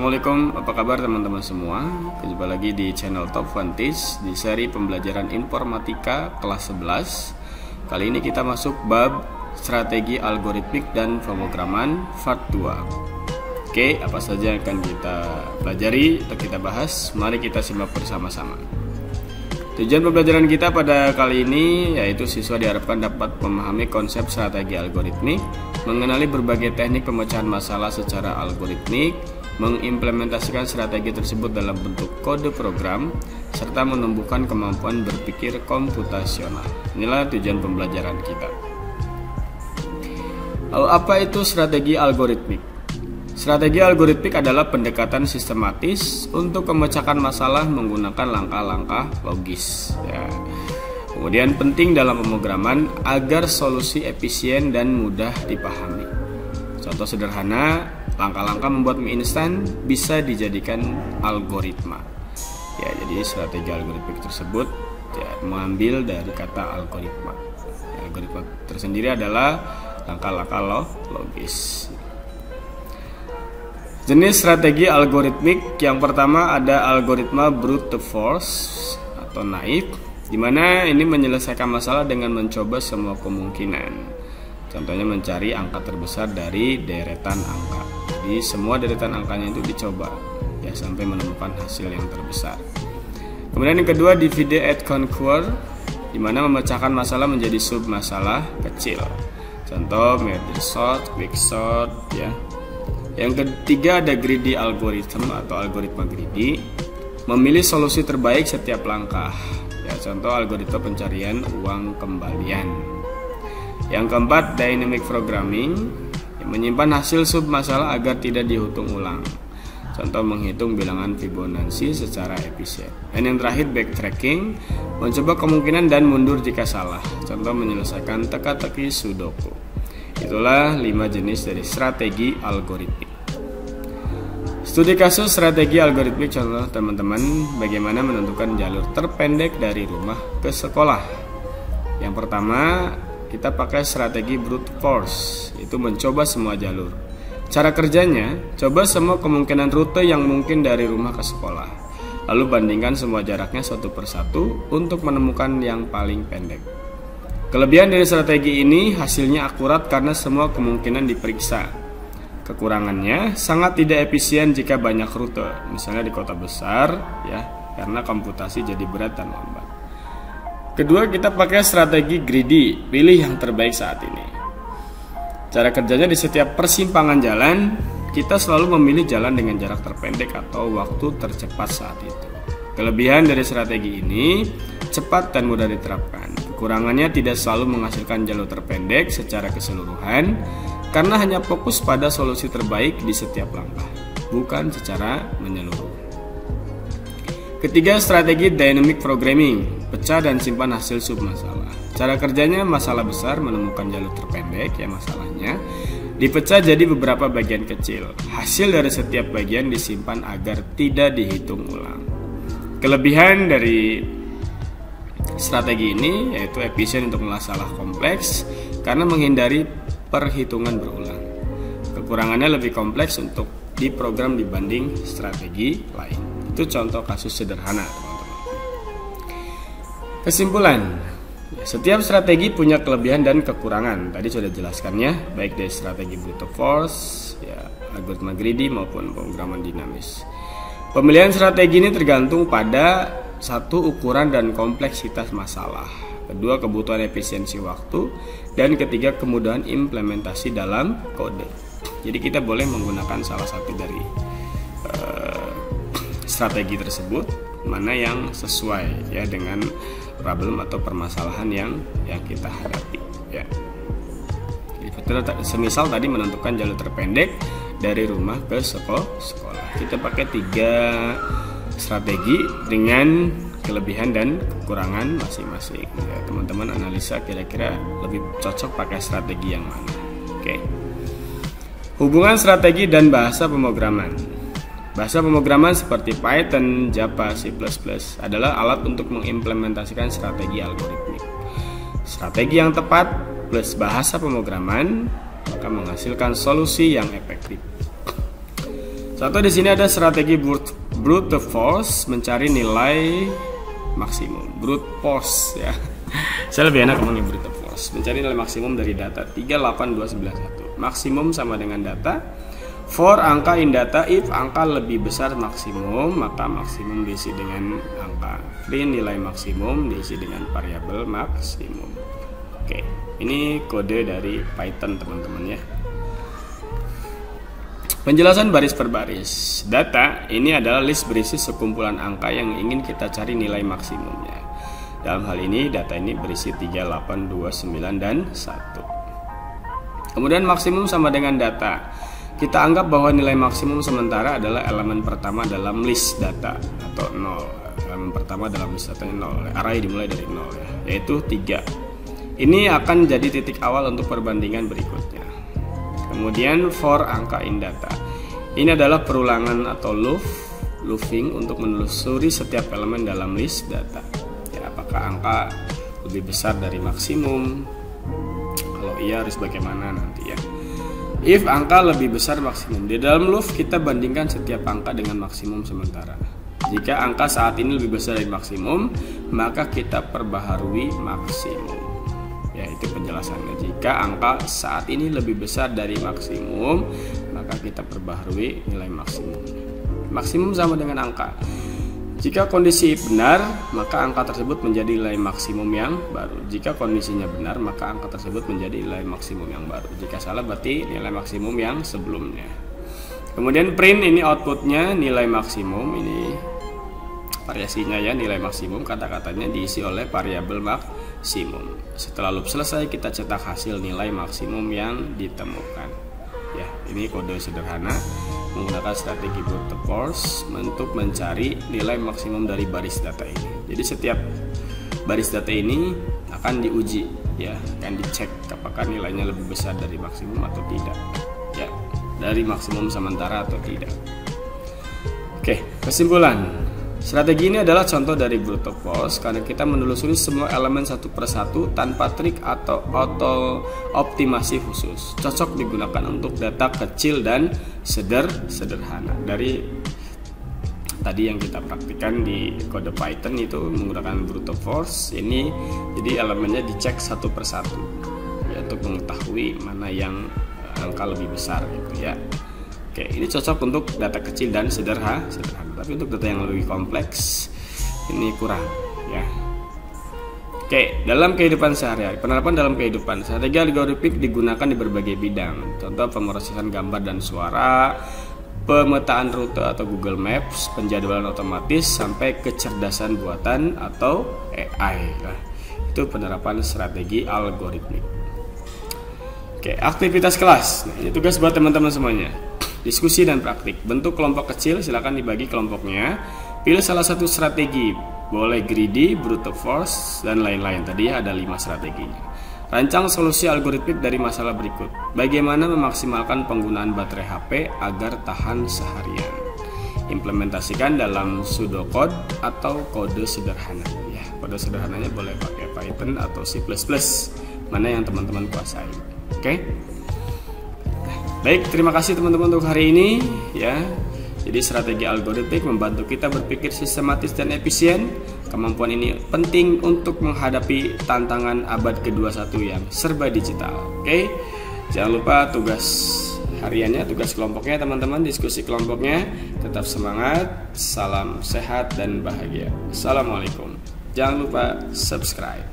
Assalamualaikum, apa kabar teman-teman semua? Jumpa lagi di channel Top Vantage di seri pembelajaran informatika kelas 11. Kali ini kita masuk bab strategi algoritmik dan pemrograman part 2. Oke, apa saja yang akan kita pelajari atau kita bahas? Mari kita simak bersama-sama. Tujuan pembelajaran kita pada kali ini yaitu siswa diharapkan dapat memahami konsep strategi algoritmik, mengenali berbagai teknik pemecahan masalah secara algoritmik, mengimplementasikan strategi tersebut dalam bentuk kode program, serta menumbuhkan kemampuan berpikir komputasional. Inilah tujuan pembelajaran kita. Lalu apa itu strategi algoritmik? Strategi algoritmik adalah pendekatan sistematis untuk memecahkan masalah menggunakan langkah-langkah logis. Kemudian penting dalam pemrograman agar solusi efisien dan mudah dipahami. Contoh sederhana, langkah-langkah membuat mie instan bisa dijadikan algoritma. Jadi strategi algoritmik tersebut mengambil dari kata algoritma. Algoritma tersendiri adalah langkah-langkah logis. Jenis strategi algoritmik yang pertama ada algoritma brute force atau naif, di mana ini menyelesaikan masalah dengan mencoba semua kemungkinan. Contohnya mencari angka terbesar dari deretan angka. Jadi semua deretan angkanya itu dicoba sampai menemukan hasil yang terbesar. Kemudian yang kedua divide and conquer, di mana memecahkan masalah menjadi sub masalah kecil. Contoh merge sort, quick sort Yang ketiga ada greedy algorithm atau algoritma greedy, memilih solusi terbaik setiap langkah. Contoh algoritma pencarian uang kembalian. Yang keempat dynamic programming, menyimpan hasil sub masalah agar tidak dihitung ulang. Contoh menghitung bilangan Fibonacci secara efisien. Dan yang terakhir backtracking, mencoba kemungkinan dan mundur jika salah. Contoh menyelesaikan teka-teki Sudoku. Itulah 5 jenis dari strategi algoritmik. Studi kasus strategi algoritmik, contoh teman-teman bagaimana menentukan jalur terpendek dari rumah ke sekolah. Yang pertama, kita pakai strategi brute force, itu mencoba semua jalur. Cara kerjanya, coba semua kemungkinan rute yang mungkin dari rumah ke sekolah. Lalu bandingkan semua jaraknya satu persatu untuk menemukan yang paling pendek. Kelebihan dari strategi ini hasilnya akurat karena semua kemungkinan diperiksa. Kekurangannya sangat tidak efisien jika banyak rute, misalnya di kota besar karena komputasi jadi berat dan lambat. Kedua, kita pakai strategi greedy, pilih yang terbaik saat ini. Cara kerjanya di setiap persimpangan jalan, kita selalu memilih jalan dengan jarak terpendek atau waktu tercepat saat itu. Kelebihan dari strategi ini cepat dan mudah diterapkan. Kekurangannya tidak selalu menghasilkan jalur terpendek secara keseluruhan karena hanya fokus pada solusi terbaik di setiap langkah, bukan secara menyeluruh. Ketiga, strategi dynamic programming, pecah dan simpan hasil sub masalah. Cara kerjanya masalah besar menemukan jalur terpendek masalahnya dipecah jadi beberapa bagian kecil. Hasil dari setiap bagian disimpan agar tidak dihitung ulang. Kelebihan dari strategi ini yaitu efisien untuk masalah kompleks karena menghindari perhitungan berulang. Kekurangannya lebih kompleks untuk diprogram dibanding strategi lain. Itu contoh kasus sederhana, teman-teman. Kesimpulan, setiap strategi punya kelebihan dan kekurangan. Tadi sudah jelaskannya, baik dari strategi brute force, algoritma greedy maupun pemrograman dinamis. Pemilihan strategi ini tergantung pada satu, ukuran dan kompleksitas masalah. Kedua, kebutuhan efisiensi waktu. Dan ketiga, kemudahan implementasi dalam kode. Jadi kita boleh menggunakan salah satu dari strategi tersebut, mana yang sesuai dengan problem atau permasalahan yang kita hadapi. Jadi, semisal tadi menentukan jalur terpendek dari rumah ke sekolah. Kita pakai 3 strategi dengan kelebihan dan kekurangan masing-masing. Teman-teman analisa kira-kira lebih cocok pakai strategi yang mana. Hubungan strategi dan bahasa pemrograman. Bahasa pemrograman seperti Python, Java, C++ adalah alat untuk mengimplementasikan strategi algoritmik. Strategi yang tepat plus bahasa pemrograman maka menghasilkan solusi yang efektif. Contoh di sini ada strategi brute force mencari nilai maksimum. Brute force ya. Saya lebih enak ngomongin brute force. Mencari nilai maksimum dari data 38291. Maksimum sama dengan data. For angka in data, if angka lebih besar maksimum, maka maksimum diisi dengan angka. Print nilai maksimum diisi dengan variabel maksimum. Oke, ini kode dari Python teman-teman ya. Penjelasan baris per baris. Data ini adalah list berisi sekumpulan angka yang ingin kita cari nilai maksimumnya. Dalam hal ini data ini berisi 3, 8, 2, 9, dan 1. Kemudian maksimum sama dengan data. Kita anggap bahwa nilai maksimum sementara adalah elemen pertama dalam list data atau 0. Elemen pertama dalam list data 0. Array dimulai dari 0 ya, yaitu 3. Ini akan jadi titik awal untuk perbandingan berikutnya. Kemudian for angka in data. Ini adalah perulangan atau looping untuk menelusuri setiap elemen dalam list data. Ya, apakah angka lebih besar dari maksimum? Kalau iya harus bagaimana nanti ya. If angka lebih besar maksimum. Di dalam loop kita bandingkan setiap angka dengan maksimum sementara. Jika angka saat ini lebih besar dari maksimum, maka kita perbaharui maksimum. Ya, itu penjelasannya. Jika angka saat ini lebih besar dari maksimum, maka kita perbaharui nilai maksimum. Maksimum sama dengan angka. Jika kondisi benar, maka angka tersebut menjadi nilai maksimum yang baru. Jika kondisinya benar, maka angka tersebut menjadi nilai maksimum yang baru. Jika salah, berarti nilai maksimum yang sebelumnya. Kemudian print ini outputnya nilai maksimum. Ini variasinya ya, nilai maksimum. Kata-katanya diisi oleh variabel maksimum. Setelah loop selesai, kita cetak hasil nilai maksimum yang ditemukan. Ya, ini kode sederhana menggunakan strategi brute force untuk mencari nilai maksimum dari baris data ini. Jadi setiap baris data ini akan diuji ya, akan dicek apakah nilainya lebih besar dari maksimum atau tidak. Ya, dari maksimum sementara atau tidak. Oke, kesimpulan. Strategi ini adalah contoh dari brute force karena kita menelusuri semua elemen satu persatu tanpa trik atau auto optimasi khusus. Cocok digunakan untuk data kecil dan sederhana. Dari tadi yang kita praktikkan di kode Python itu menggunakan brute force, ini jadi elemennya dicek satu persatu ya, untuk mengetahui mana yang angka lebih besar gitu ya. Oke, ini cocok untuk data kecil dan sederhana. Tapi untuk data yang lebih kompleks ini kurang ya. Oke, dalam kehidupan sehari-hari, penerapan dalam kehidupan, strategi algoritmik digunakan di berbagai bidang. Contoh pemrosesan gambar dan suara, pemetaan rute atau Google Maps, penjadwalan otomatis, sampai kecerdasan buatan atau AI. Nah, itu penerapan strategi algoritmik. Oke, aktivitas kelas. Nah, ini tugas buat teman-teman semuanya. Diskusi dan praktik. Bentuk kelompok kecil, silakan dibagi kelompoknya. Pilih salah satu strategi. Boleh greedy, brute force, dan lain-lain. Tadi ada 5 strateginya. Rancang solusi algoritmik dari masalah berikut. Bagaimana memaksimalkan penggunaan baterai HP agar tahan seharian. Implementasikan dalam pseudocode atau kode sederhana. Ya, kode sederhananya boleh pakai Python atau C++. Mana yang teman-teman kuasai. Oke? Baik, terima kasih teman-teman untuk hari ini ya. Jadi strategi algoritmik membantu kita berpikir sistematis dan efisien. Kemampuan ini penting untuk menghadapi tantangan abad ke-21 yang serba digital. Oke. Jangan lupa tugas hariannya, tugas kelompoknya teman-teman, diskusi kelompoknya. Tetap semangat, salam sehat dan bahagia. Assalamualaikum. Jangan lupa subscribe.